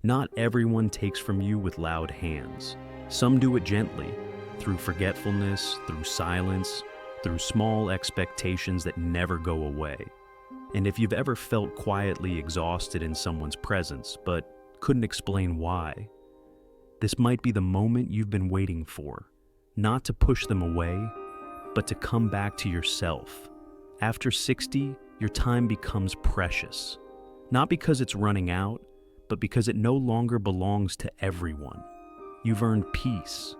Not everyone takes from you with loud hands. Some do it gently, through forgetfulness, through silence, through small expectations that never go away. And if you've ever felt quietly exhausted in someone's presence, but couldn't explain why, this might be the moment you've been waiting for, not to push them away, but to come back to yourself. After 60, your time becomes precious, not because it's running out, but because it no longer belongs to everyone. You've earned peace.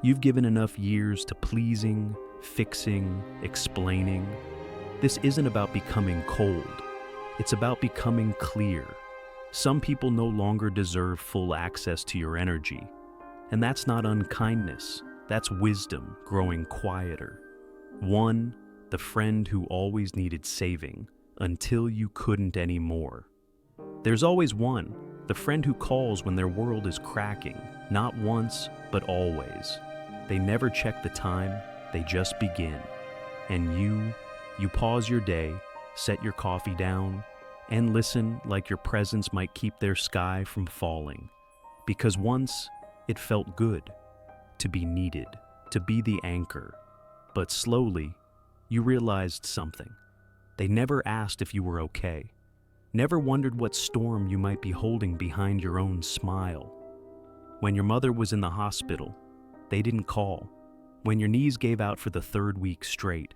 You've given enough years to pleasing, fixing, explaining. This isn't about becoming cold. It's about becoming clear. Some people no longer deserve full access to your energy. And that's not unkindness. That's wisdom growing quieter. One, the friend who always needed saving until you couldn't anymore. There's always one, the friend who calls when their world is cracking, not once, but always. They never check the time, they just begin. And you pause your day, set your coffee down, and listen like your presence might keep their sky from falling. Because once, it felt good to be needed, to be the anchor. But slowly, you realized something. They never asked if you were okay. Never wondered what storm you might be holding behind your own smile. When your mother was in the hospital, they didn't call. When your knees gave out for the third week straight,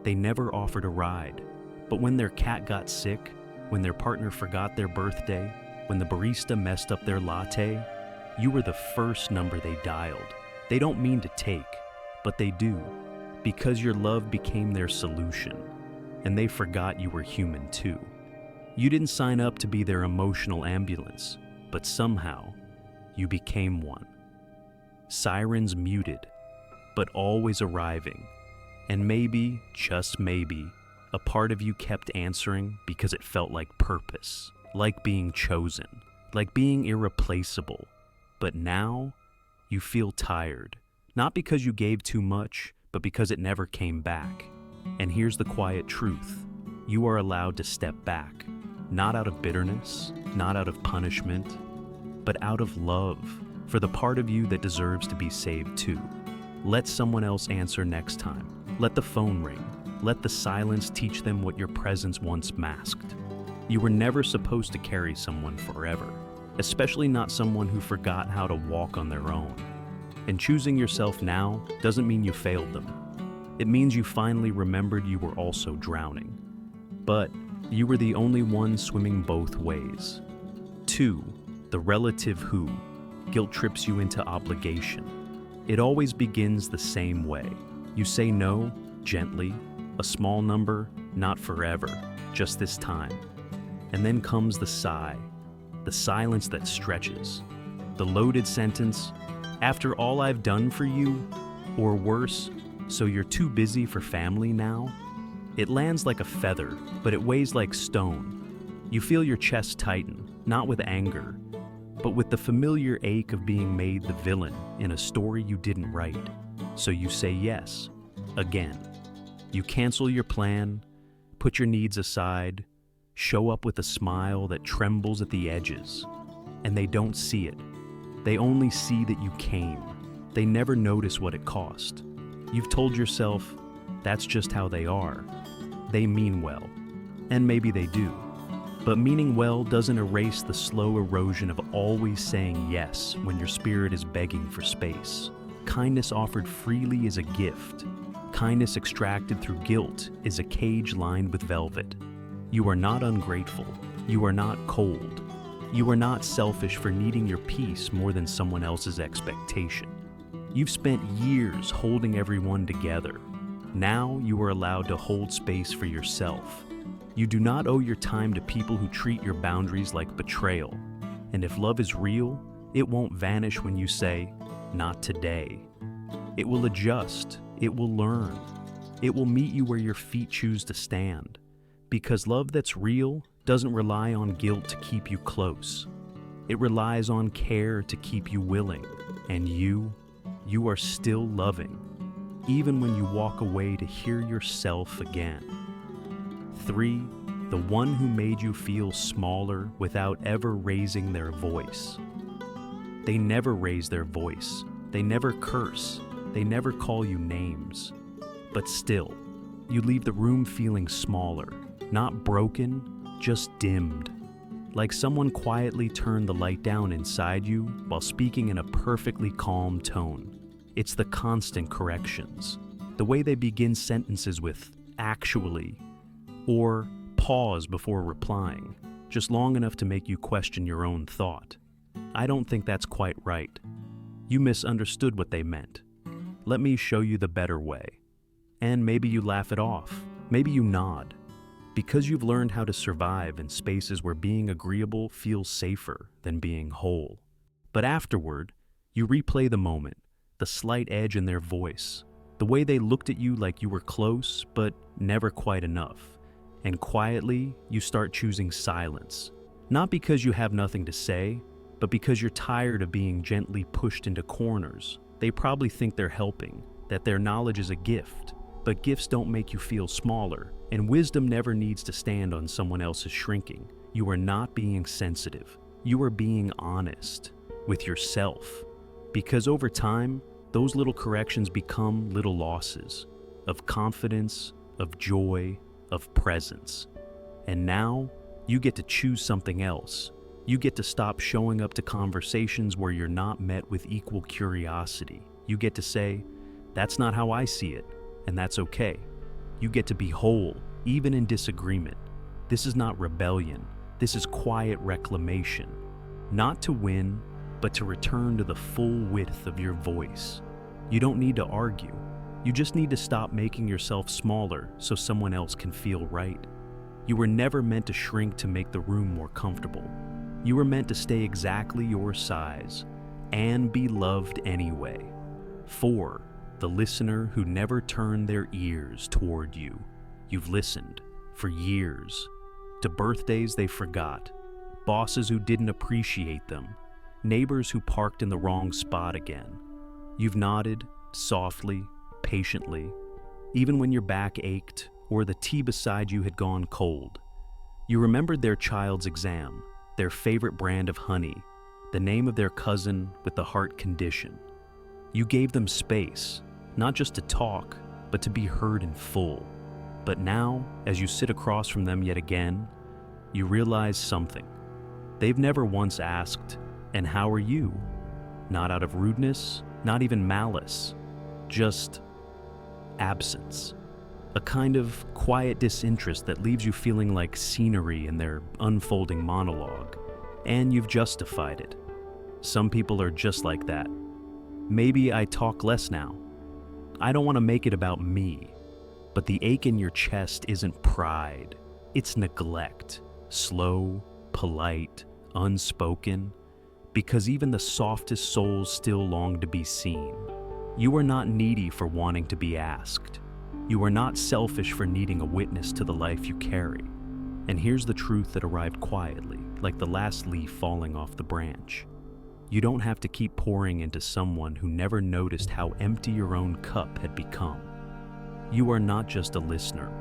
they never offered a ride. But when their cat got sick, when their partner forgot their birthday, when the barista messed up their latte, you were the first number they dialed. They don't mean to take, but they do, because your love became their solution, and they forgot you were human too. You didn't sign up to be their emotional ambulance, but somehow, you became one. Sirens muted, but always arriving. And maybe, just maybe, a part of you kept answering because it felt like purpose, like being chosen, like being irreplaceable. But now, you feel tired, not because you gave too much, but because it never came back. And here's the quiet truth. You are allowed to step back, not out of bitterness, not out of punishment, but out of love for the part of you that deserves to be saved too. Let someone else answer next time. Let the phone ring. Let the silence teach them what your presence once masked. You were never supposed to carry someone forever, especially not someone who forgot how to walk on their own. And choosing yourself now doesn't mean you failed them. It means you finally remembered you were also drowning. But you were the only one swimming both ways. 2, the relative who guilt trips you into obligation. It always begins the same way. You say no, gently, a small number, not forever, just this time. And then comes the sigh, the silence that stretches, the loaded sentence, after all I've done for you, or worse, so you're too busy for family now? It lands like a feather, but it weighs like stone. You feel your chest tighten, not with anger, but with the familiar ache of being made the villain in a story you didn't write. So you say yes, again. You cancel your plan, put your needs aside, show up with a smile that trembles at the edges. And they don't see it. They only see that you came. They never notice what it cost. You've told yourself, that's just how they are. They mean well. And maybe they do. But meaning well doesn't erase the slow erosion of always saying yes when your spirit is begging for space. Kindness offered freely is a gift. Kindness extracted through guilt is a cage lined with velvet. You are not ungrateful. You are not cold. You are not selfish for needing your peace more than someone else's expectation. You've spent years holding everyone together. Now you are allowed to hold space for yourself. You do not owe your time to people who treat your boundaries like betrayal. And if love is real, it won't vanish when you say, not today. It will adjust. It will learn. It will meet you where your feet choose to stand. Because love that's real doesn't rely on guilt to keep you close. It relies on care to keep you willing. And you are still loving, even when you walk away to hear yourself again. 3, The one who made you feel smaller without ever raising their voice. They never raise their voice. They never curse. They never call you names. But still, you leave the room feeling smaller, not broken, just dimmed. Like someone quietly turned the light down inside you while speaking in a perfectly calm tone. It's the constant corrections. The way they begin sentences with "actually" or pause before replying, just long enough to make you question your own thought. I don't think that's quite right. You misunderstood what they meant. Let me show you the better way. And maybe you laugh it off. Maybe you nod. Because you've learned how to survive in spaces where being agreeable feels safer than being whole. But afterward, you replay the moment, the slight edge in their voice, the way they looked at you like you were close, but never quite enough. And quietly, you start choosing silence. Not because you have nothing to say, but because you're tired of being gently pushed into corners. They probably think they're helping, that their knowledge is a gift. But gifts don't make you feel smaller, and wisdom never needs to stand on someone else's shrinking. You are not being sensitive. You are being honest with yourself. Because over time, those little corrections become little losses of confidence, of joy, of presence. And now, you get to choose something else. You get to stop showing up to conversations where you're not met with equal curiosity. You get to say, "That's not how I see it." And that's okay. You get to be whole, even in disagreement. This is not rebellion. This is quiet reclamation. Not to win, but to return to the full width of your voice. You don't need to argue. You just need to stop making yourself smaller so someone else can feel right. You were never meant to shrink to make the room more comfortable. You were meant to stay exactly your size and be loved anyway. 4. The listener who never turned their ears toward you. You've listened for years to birthdays they forgot, bosses who didn't appreciate them, neighbors who parked in the wrong spot again. You've nodded softly, patiently, even when your back ached or the tea beside you had gone cold. You remembered their child's exam, their favorite brand of honey, the name of their cousin with the heart condition. You gave them space, not just to talk, but to be heard in full. But now, as you sit across from them yet again, you realize something. They've never once asked, "And how are you?" Not out of rudeness, not even malice, just absence. A kind of quiet disinterest that leaves you feeling like scenery in their unfolding monologue. And you've justified it. Some people are just like that. Maybe I talk less now. I don't want to make it about me, but the ache in your chest isn't pride, it's neglect, slow, polite, unspoken, because even the softest souls still long to be seen. You are not needy for wanting to be asked. You are not selfish for needing a witness to the life you carry. And here's the truth that arrived quietly, like the last leaf falling off the branch. You don't have to keep pouring into someone who never noticed how empty your own cup had become. You are not just a listener.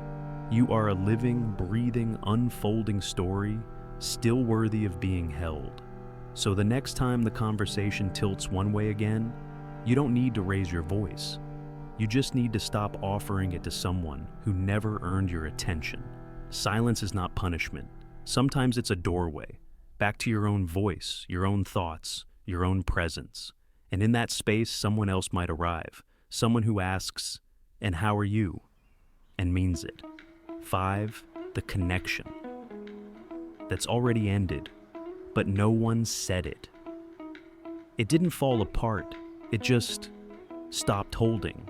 You are a living, breathing, unfolding story, still worthy of being held. So the next time the conversation tilts one way again, you don't need to raise your voice. You just need to stop offering it to someone who never earned your attention. Silence is not punishment. Sometimes it's a doorway, back to your own voice, your own thoughts, your own presence. And in that space, someone else might arrive. Someone who asks, "And how are you?" and means it. 5. The connection. That's already ended, but no one said it. It didn't fall apart. It just stopped holding.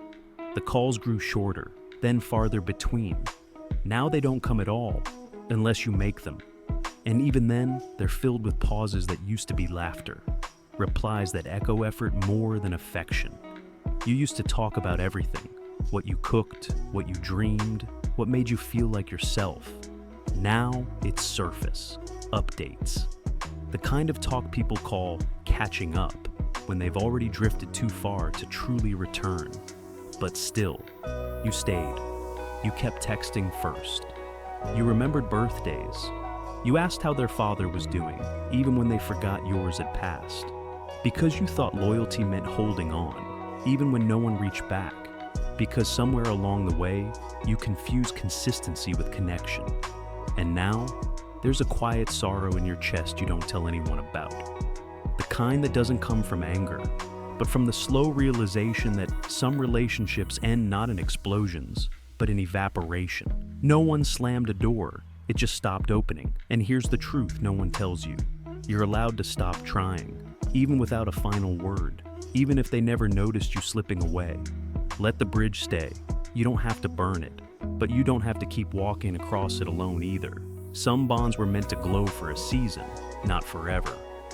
The calls grew shorter, then farther between. Now they don't come at all, unless you make them. And even then, they're filled with pauses that used to be laughter. Replies that echo effort more than affection. You used to talk about everything. What you cooked, what you dreamed, what made you feel like yourself. Now it's surface, updates. The kind of talk people call catching up, when they've already drifted too far to truly return. But still, you stayed. You kept texting first. You remembered birthdays. You asked how their father was doing, even when they forgot yours had passed. Because you thought loyalty meant holding on, even when no one reached back. Because somewhere along the way, you confused consistency with connection. And now, there's a quiet sorrow in your chest you don't tell anyone about. The kind that doesn't come from anger, but from the slow realization that some relationships end not in explosions, but in evaporation. No one slammed a door, it just stopped opening. And here's the truth no one tells you. You're allowed to stop trying, even without a final word, even if they never noticed you slipping away. Let the bridge stay. You don't have to burn it, but you don't have to keep walking across it alone either. Some bonds were meant to glow for a season, not forever.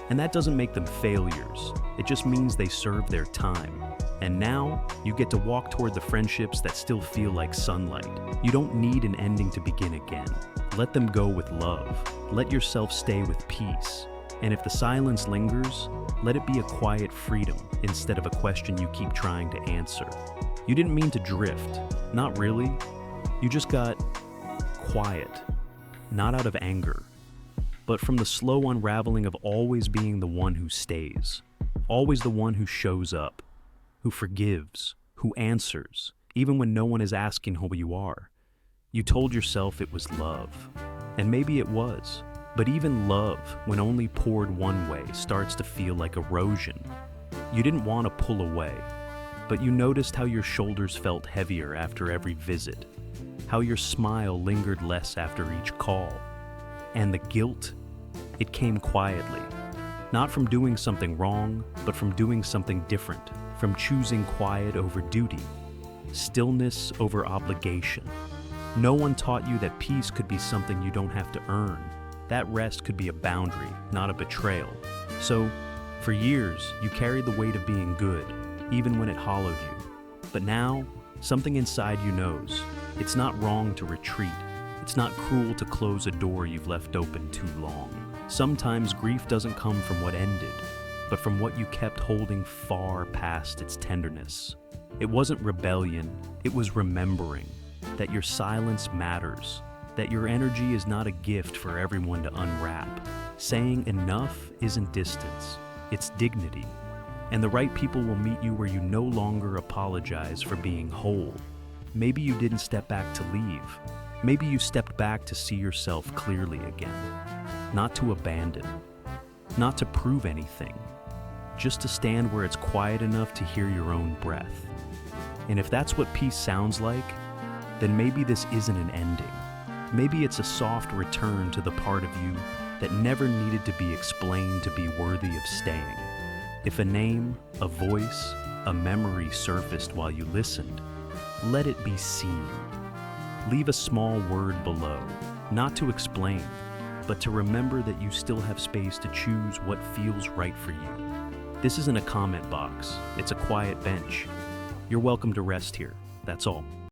And that doesn't make them failures. It just means they served their time. And now, you get to walk toward the friendships that still feel like sunlight. You don't need an ending to begin again. Let them go with love. Let yourself stay with peace. And if the silence lingers, let it be a quiet freedom instead of a question you keep trying to answer. You didn't mean to drift. Not really. You just got quiet. Not out of anger, but from the slow unraveling of always being the one who stays. Always the one who shows up, who forgives, who answers, even when no one is asking who you are. You told yourself it was love, and maybe it was, but even love, when only poured one way, starts to feel like erosion. You didn't want to pull away, but you noticed how your shoulders felt heavier after every visit, how your smile lingered less after each call. And the guilt, it came quietly, not from doing something wrong, but from doing something different, from choosing quiet over duty, stillness over obligation. No one taught you that peace could be something you don't have to earn. That rest could be a boundary, not a betrayal. So, for years, you carried the weight of being good, even when it hollowed you. But now, something inside you knows, it's not wrong to retreat. It's not cruel to close a door you've left open too long. Sometimes grief doesn't come from what ended, but from what you kept holding far past its tenderness. It wasn't rebellion, it was remembering that your silence matters, that your energy is not a gift for everyone to unwrap. Saying enough isn't distance, it's dignity. And the right people will meet you where you no longer apologize for being whole. Maybe you didn't step back to leave. Maybe you stepped back to see yourself clearly again. Not to abandon, not to prove anything, just to stand where it's quiet enough to hear your own breath. And if that's what peace sounds like, then maybe this isn't an ending. Maybe it's a soft return to the part of you that never needed to be explained to be worthy of staying. If a name, a voice, a memory surfaced while you listened, let it be seen. Leave a small word below, not to explain, but to remember that you still have space to choose what feels right for you. This isn't a comment box, it's a quiet bench. You're welcome to rest here, that's all.